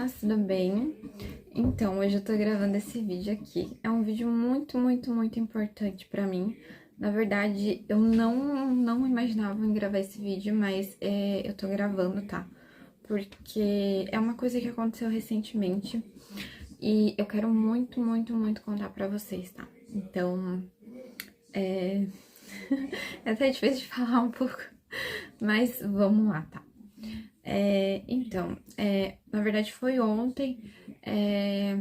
meninas, tudo bem? Então, hoje eu tô gravando esse vídeo aqui. É um vídeo muito importante pra mim. Na verdade, eu não imaginava em gravar esse vídeo, mas eu tô gravando, tá? Porque é uma coisa que aconteceu recentemente e eu quero muito contar pra vocês, tá? Então, é até difícil de falar um pouco, mas vamos lá, tá? Na verdade foi ontem, é,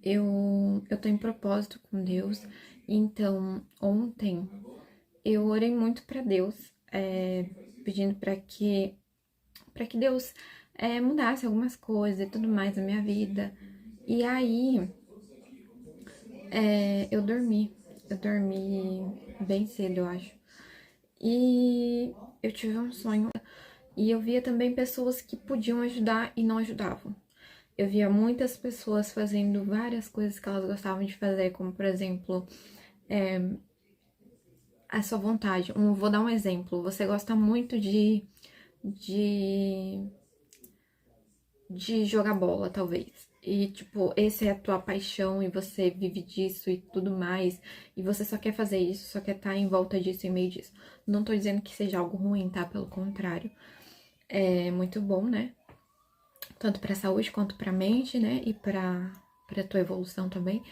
eu tô em propósito com Deus, então ontem eu orei muito pra Deus, pedindo pra que Deus mudasse algumas coisas e tudo mais na minha vida. E aí eu dormi bem cedo, eu acho. E eu tive um sonho e eu via também pessoas que podiam ajudar e não ajudavam. Eu via muitas pessoas fazendo várias coisas que elas gostavam de fazer, como por exemplo, a sua vontade. Vou dar um exemplo. Você gosta muito de, de jogar bola, talvez. E, tipo, esse é a tua paixão e você vive disso e tudo mais. E você só quer fazer isso, só quer estar em volta disso e meio disso. Não tô dizendo que seja algo ruim, tá? Pelo contrário. É muito bom, né? Tanto pra saúde quanto pra mente, né? E pra tua evolução também.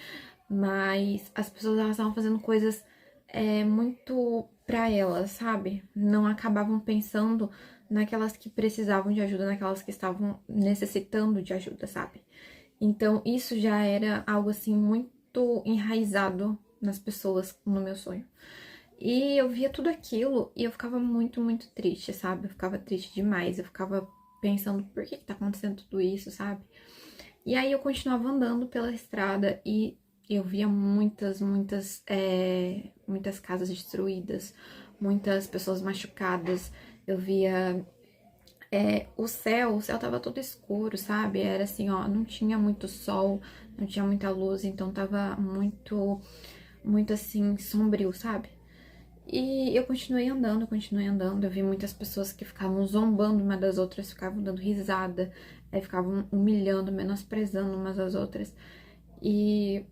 Mas as pessoas, elas estavam fazendo coisas muito pra elas, sabe? Não acabavam pensando naquelas que precisavam de ajuda, naquelas que estavam necessitando de ajuda, sabe? Então, isso já era algo assim muito enraizado nas pessoas no meu sonho. E eu via tudo aquilo e eu ficava muito triste, sabe? Eu ficava triste demais, eu ficava pensando por que tá acontecendo tudo isso, sabe? E aí eu continuava andando pela estrada e eu via muitas casas destruídas, muitas pessoas machucadas. Eu via o céu tava todo escuro, sabe? Era assim, ó, não tinha muito sol, não tinha muita luz, então tava muito assim, sombrio, sabe? E eu continuei andando. Eu vi muitas pessoas que ficavam zombando uma das outras, ficavam dando risada, ficavam humilhando, menosprezando umas às outras. E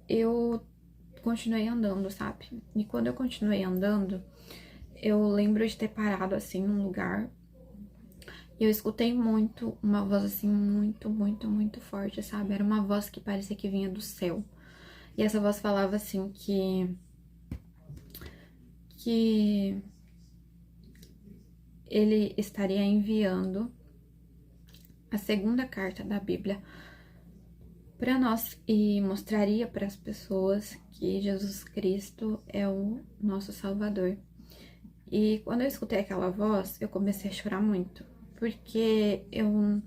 eu continuei andando, sabe? E quando eu continuei andando, eu lembro de ter parado assim num lugar e eu escutei muito uma voz assim, muito forte, sabe? Era uma voz que parecia que vinha do céu. E essa voz falava assim que ele estaria enviando a segunda carta da Bíblia para nós e mostraria para as pessoas que Jesus Cristo é o nosso Salvador. E quando eu escutei aquela voz, eu comecei a chorar muito, porque eu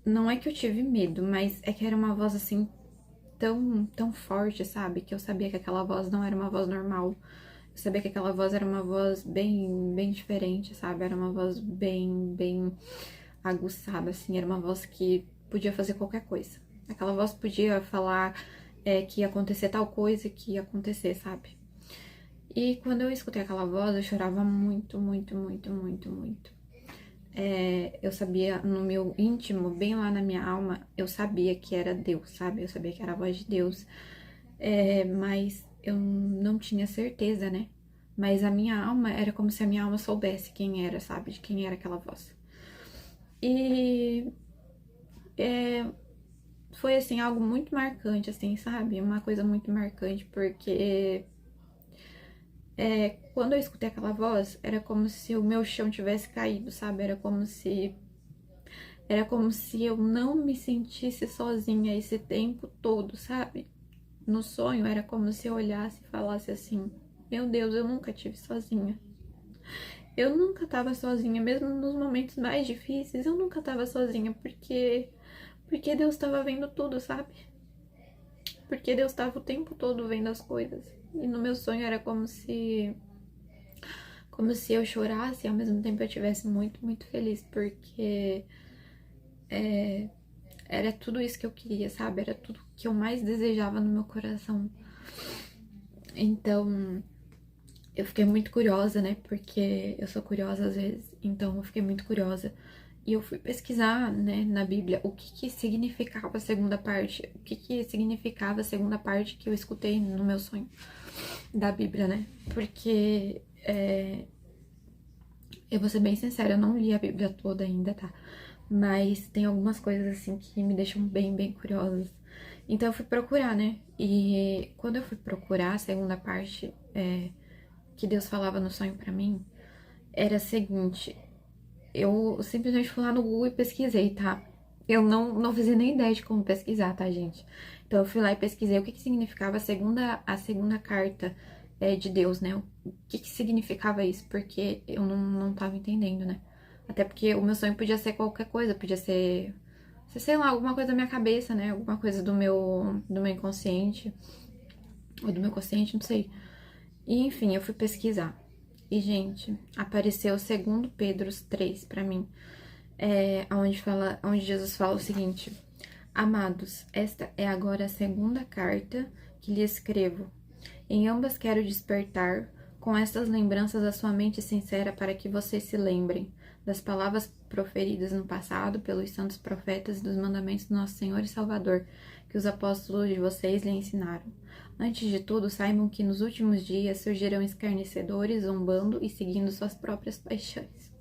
não é que eu tive medo, mas é que era uma voz assim tão forte, sabe? Que eu sabia que aquela voz não era uma voz normal. Eu sabia que aquela voz era uma voz bem diferente, sabe? Era uma voz bem aguçada, assim. Era uma voz que podia fazer qualquer coisa. Aquela voz podia falar que ia acontecer tal coisa, que ia acontecer, sabe? E quando eu escutei aquela voz, eu chorava muito. Eu sabia no meu íntimo, bem lá na minha alma, eu sabia que era Deus, sabe? Eu sabia que era a voz de Deus, mas eu não tinha certeza, né? Mas a minha alma era como se a minha alma soubesse quem era, sabe? De quem era aquela voz. E foi, assim, algo muito marcante, assim, sabe? Uma coisa muito marcante, porque quando eu escutei aquela voz, era como se o meu chão tivesse caído, sabe? Era como se eu não me sentisse sozinha esse tempo todo, sabe? No sonho, era como se eu olhasse e falasse assim: Meu Deus, eu nunca tive sozinha. Eu nunca tava sozinha, mesmo nos momentos mais difíceis, eu nunca tava sozinha, porque Deus tava vendo tudo, sabe? Porque Deus tava o tempo todo vendo as coisas. E no meu sonho era como se eu chorasse e ao mesmo tempo eu estivesse muito feliz, porque era tudo isso que eu queria, sabe? Era tudo que eu mais desejava no meu coração. Então, eu fiquei muito curiosa, né? Porque eu sou curiosa às vezes. Então, eu fiquei muito curiosa. E eu fui pesquisar, né, na Bíblia o que significava a segunda parte, o que significava a segunda parte que eu escutei no meu sonho da Bíblia, né? Porque eu vou ser bem sincera, eu não li a Bíblia toda ainda, tá? Mas tem algumas coisas assim que me deixam bem curiosas. Então eu fui procurar, né? E quando eu fui procurar a segunda parte que Deus falava no sonho pra mim, era a seguinte: eu simplesmente fui lá no Google e pesquisei, tá? Eu não fazia nem ideia de como pesquisar, tá, gente? Então eu fui lá e pesquisei o que significava a segunda carta de Deus, né? O que significava isso? Porque eu não tava entendendo, né? Até porque o meu sonho podia ser qualquer coisa, podia ser, sei lá, alguma coisa da minha cabeça, né? Alguma coisa do meu inconsciente, ou do meu consciente, não sei. E enfim, eu fui pesquisar. E, gente, apareceu segundo Pedro 3 pra mim, onde Jesus fala o seguinte: Amados, esta é agora a segunda carta que lhe escrevo. Em ambas quero despertar com estas lembranças a sua mente sincera para que vocês se lembrem das palavras proferidas no passado pelos santos profetas e dos mandamentos do nosso Senhor e Salvador, que os apóstolos de vocês lhe ensinaram. Antes de tudo, saibam que nos últimos dias surgirão escarnecedores, zombando e seguindo suas próprias paixões.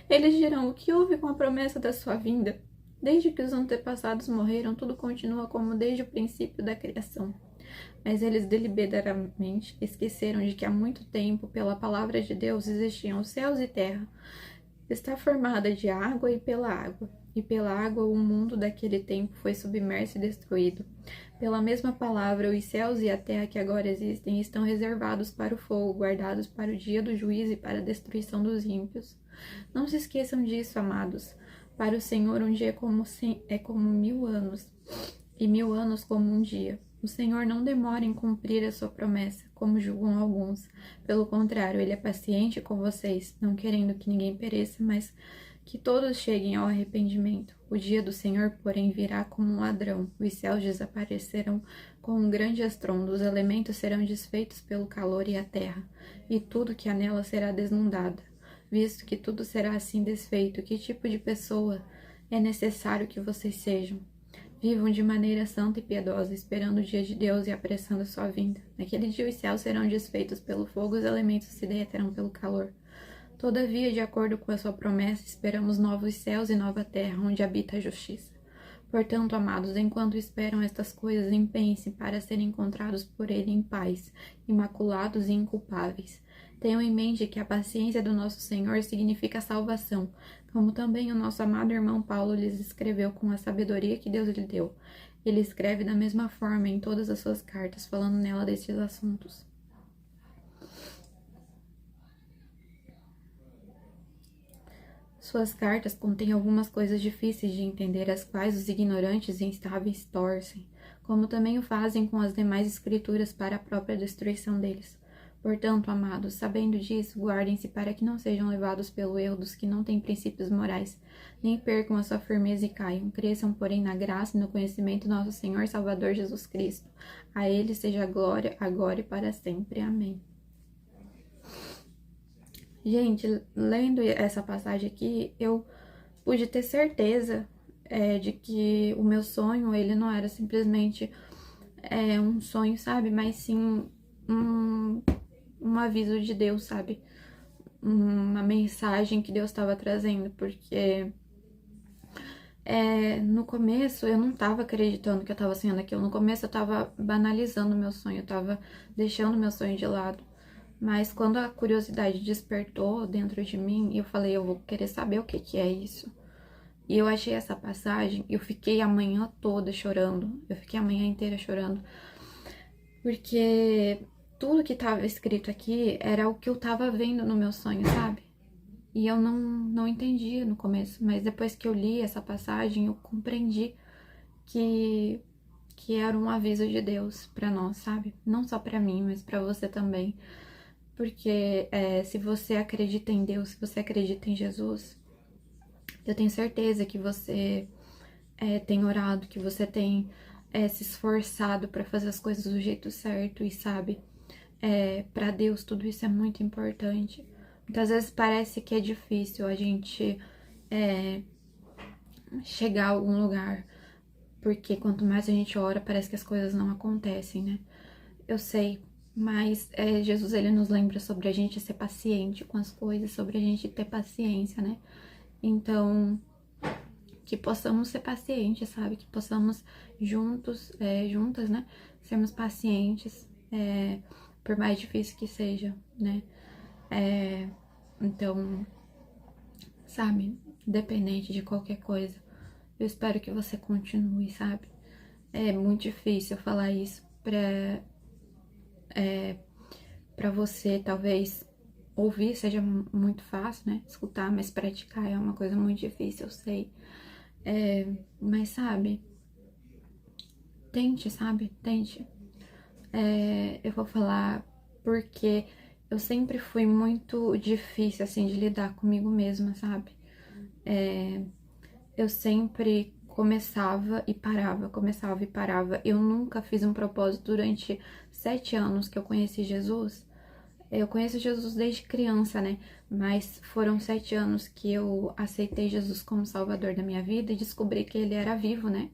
Eles dirão: o que houve com a promessa da sua vinda? Desde que os antepassados morreram, tudo continua como desde o princípio da criação. Mas eles deliberadamente esqueceram de que há muito tempo, pela palavra de Deus, existiam os céus e terra. Está formada de água e pela água. E pela água o mundo daquele tempo foi submerso e destruído. Pela mesma palavra, os céus e a terra que agora existem estão reservados para o fogo, guardados para o dia do juízo e para a destruição dos ímpios. Não se esqueçam disso, amados. Para o Senhor, um dia é como 1000 anos, e 1000 anos como um dia. O Senhor não demora em cumprir a sua promessa, como julgam alguns. Pelo contrário, ele é paciente com vocês, não querendo que ninguém pereça, mas que todos cheguem ao arrependimento. O dia do Senhor, porém, virá como um ladrão. Os céus desaparecerão com um grande estrondo, os elementos serão desfeitos pelo calor e a terra, e tudo que há nela será desnudado. Visto que tudo será assim desfeito, que tipo de pessoa é necessário que vocês sejam? Vivam de maneira santa e piedosa, esperando o dia de Deus e apressando a sua vinda. Naquele dia os céus serão desfeitos pelo fogo, os elementos se derreterão pelo calor. Todavia, de acordo com a sua promessa, esperamos novos céus e nova terra, onde habita a justiça. Portanto, amados, enquanto esperam estas coisas, empenhem-se para serem encontrados por ele em paz, imaculados e inculpáveis. Tenham em mente que a paciência do nosso Senhor significa salvação, como também o nosso amado irmão Paulo lhes escreveu com a sabedoria que Deus lhe deu. Ele escreve da mesma forma em todas as suas cartas, falando nela destes assuntos. Suas cartas contêm algumas coisas difíceis de entender, as quais os ignorantes e instáveis torcem, como também o fazem com as demais escrituras para a própria destruição deles. Portanto, amados, sabendo disso, guardem-se para que não sejam levados pelo erro dos que não têm princípios morais, nem percam a sua firmeza e caiam. Cresçam, porém, na graça e no conhecimento do nosso Senhor e Salvador Jesus Cristo. A Ele seja a glória, agora e para sempre. Amém. Gente, lendo essa passagem aqui, eu pude ter certeza de que o meu sonho, ele não era simplesmente um sonho, sabe? Mas sim um aviso de Deus, sabe? Uma mensagem que Deus estava trazendo, porque no começo eu não estava acreditando que eu estava sonhando aquilo. No começo eu estava banalizando o meu sonho, eu estava deixando o meu sonho de lado. Mas quando a curiosidade despertou dentro de mim, eu falei: eu vou querer saber o que é isso. E eu achei essa passagem, eu fiquei a manhã toda chorando, eu fiquei a manhã inteira chorando, porque tudo que estava escrito aqui era o que eu estava vendo no meu sonho, sabe? E eu não entendia no começo, mas depois que eu li essa passagem, eu compreendi que era um aviso de Deus pra nós, sabe? Não só pra mim, mas pra você também. Porque se você acredita em Deus, se você acredita em Jesus, eu tenho certeza que você tem orado, que você tem se esforçado para fazer as coisas do jeito certo e sabe, para Deus tudo isso é muito importante. Muitas vezes parece que é difícil a gente chegar a algum lugar. Porque quanto mais a gente ora, parece que as coisas não acontecem, né? Eu sei, mas Jesus, ele nos lembra sobre a gente ser paciente com as coisas, sobre a gente ter paciência, né? Então, que possamos ser pacientes, sabe? Que possamos juntos, juntas, né? Sermos pacientes, por mais difícil que seja, né? Então, sabe? Independente de qualquer coisa, eu espero que você continue, sabe? É muito difícil falar isso pra você, talvez ouvir seja muito fácil, né? Escutar, mas praticar é uma coisa muito difícil, eu sei. Mas sabe, tente, sabe? Tente. Eu vou falar porque eu sempre fui muito difícil, assim, de lidar comigo mesma, sabe? Eu sempre começava e parava. Eu nunca fiz um propósito durante 7 anos que eu conheci Jesus. Eu conheço Jesus desde criança, né? Mas foram 7 anos que eu aceitei Jesus como Salvador da minha vida e descobri que ele era vivo, né?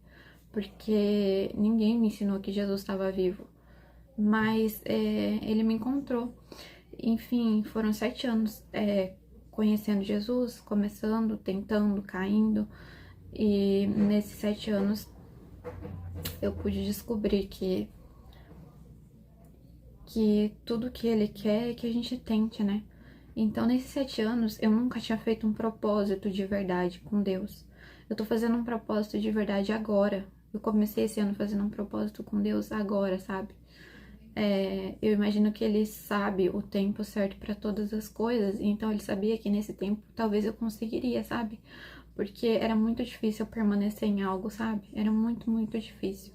Porque ninguém me ensinou que Jesus estava vivo. Mas ele me encontrou. Enfim, foram 7 anos conhecendo Jesus, começando, tentando, caindo. E nesses 7 anos eu pude descobrir que tudo que ele quer é que a gente tente, né? Então, nesses 7 anos, eu nunca tinha feito um propósito de verdade com Deus. Eu tô fazendo um propósito de verdade agora. Eu comecei esse ano fazendo um propósito com Deus agora, sabe? Eu imagino que ele sabe o tempo certo para todas as coisas, então ele sabia que nesse tempo talvez eu conseguiria, sabe? Porque era muito difícil eu permanecer em algo, sabe? Era muito, muito difícil.